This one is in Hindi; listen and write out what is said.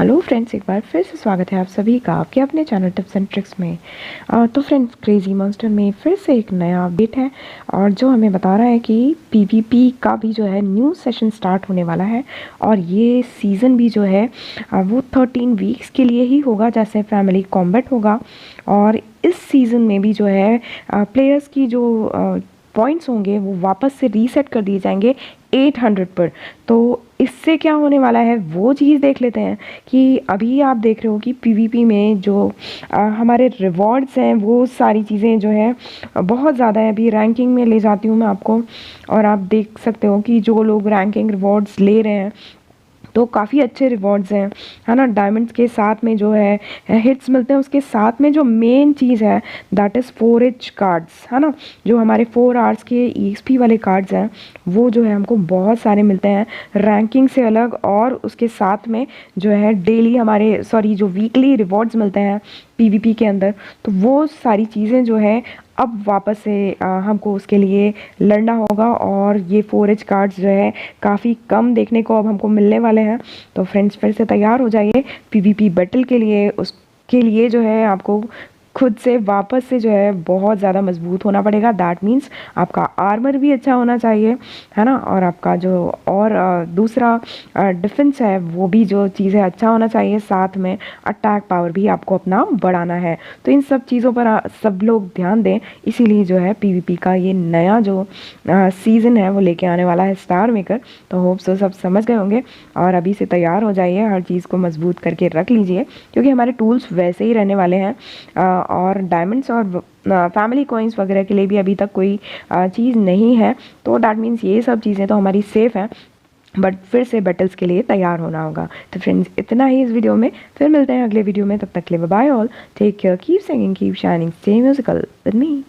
हेलो फ्रेंड्स, एक बार फिर से स्वागत है आप सभी का आपके अपने चैनल टिप्स एंड ट्रिक्स में। तो फ्रेंड्स, क्रेजी मॉन्स्टर में फिर से एक नया अपडेट है और जो हमें बता रहा है कि पीवीपी का भी जो है न्यू सेशन स्टार्ट होने वाला है। और ये सीज़न भी जो है वो 13 वीक्स के लिए ही होगा, जैसे फैमिली कॉम्बैट होगा। और इस सीज़न में भी जो है प्लेयर्स की जो पॉइंट्स होंगे वो वापस से रीसेट कर दिए जाएंगे 800 पर। तो इससे क्या होने वाला है वो चीज़ देख लेते हैं। कि अभी आप देख रहे हो कि पीवीपी में जो हमारे रिवॉर्ड्स हैं वो सारी चीज़ें जो है बहुत ज़्यादा है। अभी रैंकिंग में ले जाती हूँ मैं आपको, और आप देख सकते हो कि जो लोग रैंकिंग रिवॉर्ड्स ले रहे हैं तो काफ़ी अच्छे रिवॉर्ड्स हैं, है ना। डायमंड्स के साथ में जो है हिट्स मिलते हैं, उसके साथ में जो मेन चीज़ है दैट इज़ 4H कार्ड्स, है ना। जो हमारे 4 आवर्स के EXP वाले कार्ड्स हैं वो जो है हमको बहुत सारे मिलते हैं रैंकिंग से अलग। और उसके साथ में जो है डेली हमारे जो वीकली रिवॉर्ड्स मिलते हैं पीवीपी के अंदर। तो वो सारी चीज़ें जो है अब वापस से हमको उसके लिए लड़ना होगा। और ये 4H कार्ड्स जो है काफ़ी कम देखने को अब हमको मिलने वाले हैं। तो फ्रेंड्स, फिर से तैयार हो जाइए पीवीपी बैटल के लिए। उसके लिए जो है आपको खुद से वापस से जो है बहुत ज़्यादा मजबूत होना पड़ेगा। दैट मीन्स आपका आर्मर भी अच्छा होना चाहिए, है ना। और आपका जो और दूसरा डिफेंस है वो भी जो चीज़ है अच्छा होना चाहिए। साथ में अटैक पावर भी आपको अपना बढ़ाना है। तो इन सब चीज़ों पर सब लोग ध्यान दें। इसीलिए जो है पीवीपी का ये नया जो सीज़न है वो लेके आने वाला है स्टार मेकर। तो होप सो सब समझ गए होंगे और अभी से तैयार हो जाइए, हर चीज़ को मजबूत करके रख लीजिए, क्योंकि हमारे टूल्स वैसे ही रहने वाले हैं। और डायमंड्स और फैमिली कॉइन्स वगैरह के लिए भी अभी तक कोई चीज़ नहीं है। तो दैट मीन्स ये सब चीज़ें तो हमारी सेफ़ हैं, बट फिर से बैटल्स के लिए तैयार होना होगा। तो फ्रेंड्स, इतना ही इस वीडियो में। फिर मिलते हैं अगले वीडियो में, तब तक के लिए bye all, take care, keep singing, keep shining, stay musical with me.